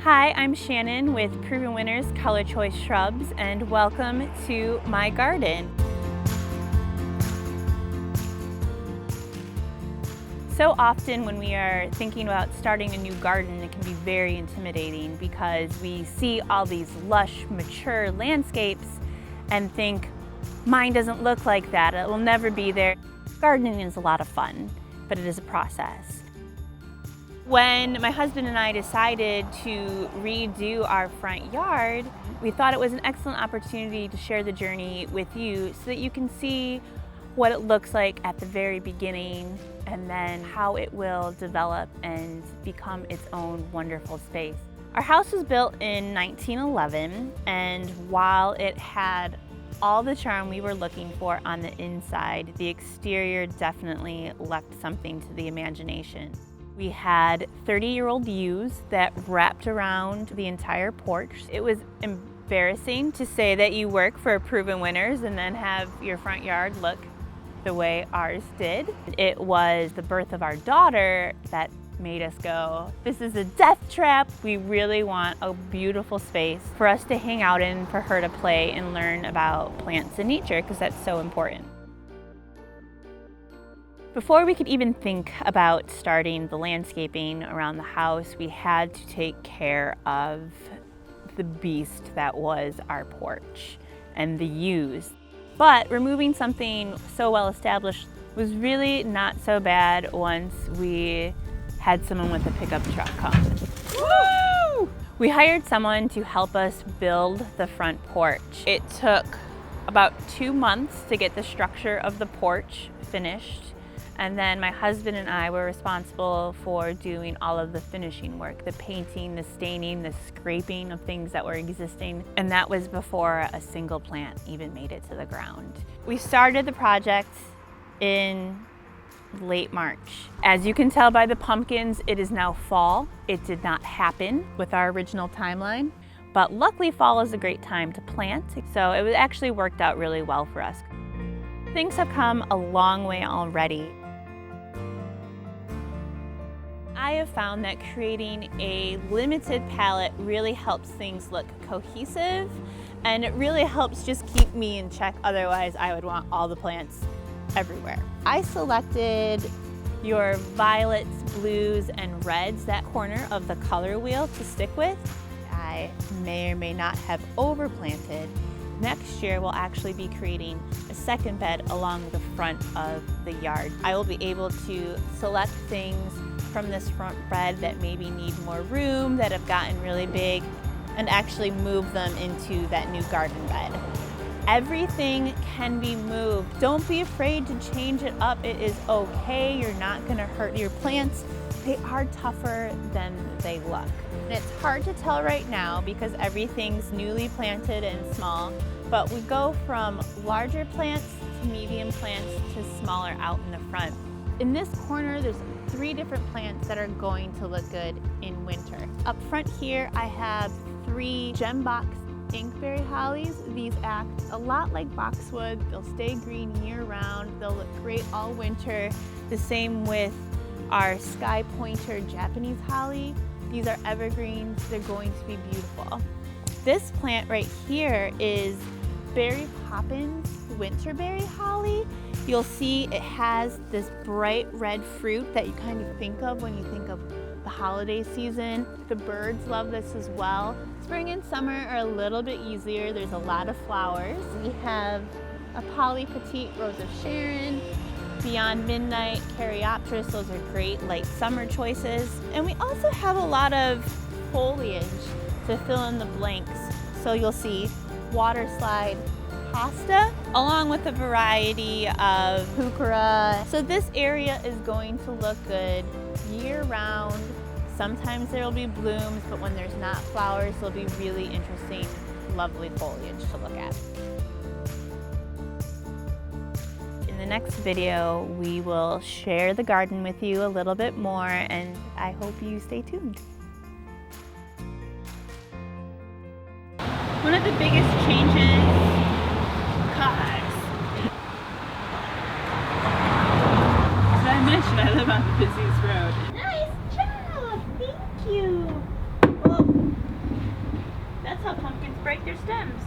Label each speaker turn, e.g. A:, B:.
A: Hi, I'm Shannon with Proven Winners ColorChoice Shrubs, and welcome to my garden. So often when we are thinking about starting a new garden, it can be very intimidating because we see all these lush, mature landscapes and think, mine doesn't look like that, it will never be there. Gardening is a lot of fun, but it is a process. When my husband and I decided to redo our front yard, we thought it was an excellent opportunity to share the journey with you so that you can see what it looks like at the very beginning and then how it will develop and become its own wonderful space. Our house was built in 1911, and while it had all the charm we were looking for on the inside, the exterior definitely left something to the imagination. We had 30-year-old yews that wrapped around the entire porch. It was embarrassing to say that you work for Proven Winners and then have your front yard look the way ours did. It was the birth of our daughter that made us go, this is a death trap. We really want a beautiful space for us to hang out in, for her to play and learn about plants and nature, because that's so important. Before we could even think about starting the landscaping around the house, we had to take care of the beast that was our porch and the yews. But removing something so well established was really not so bad once we had someone with a pickup truck come. Woo! We hired someone to help us build the front porch. It took about 2 months to get the structure of the porch finished. And then my husband and I were responsible for doing all of the finishing work, the painting, the staining, the scraping of things that were existing. And that was before a single plant even made it to the ground. We started the project in late March. As you can tell by the pumpkins, it is now fall. It did not happen with our original timeline, but luckily fall is a great time to plant. So it actually worked out really well for us. Things have come a long way already. I have found that creating a limited palette really helps things look cohesive, and it really helps just keep me in check. Otherwise, I would want all the plants everywhere. I selected your violets, blues, and reds, that corner of the color wheel, to stick with. I may or may not have overplanted. Next year, we'll actually be creating a second bed along the front of the yard. I will be able to select things from this front bed that maybe need more room, that have gotten really big, and actually move them into that new garden bed. Everything can be moved. Don't be afraid to change it up. It is okay. You're not gonna hurt your plants. They are tougher than they look. And it's hard to tell right now because everything's newly planted and small, but we go from larger plants to medium plants to smaller out in the front. In this corner, there's 3 different plants that are going to look good in winter. Up front here, I have 3 gem box inkberry hollies. These act a lot like boxwood. They'll stay green year round. They'll look great all winter. The same with our sky pointer Japanese holly. These are evergreens. They're going to be beautiful. This plant right here is Berry Poppins winterberry holly. You'll see it has this bright red fruit that you kind of think of when you think of the holiday season. The birds love this as well. Spring and summer are a little bit easier. There's a lot of flowers. We have a Poly Petite Rose of Sharon, Beyond Midnight, Caryopteris. Those are great light summer choices. And we also have a lot of foliage to fill in the blanks. So you'll see water slide hosta, along with a variety of heuchera. So this area is going to look good year round. Sometimes there will be blooms, but when there's not flowers, there'll be really interesting, lovely foliage to look at. In the next video, we will share the garden with you a little bit more, and I hope you stay tuned. One of the biggest changes, cars. As I mentioned, I live on the busiest road. Nice job! Thank you! Well, how pumpkins break their stems.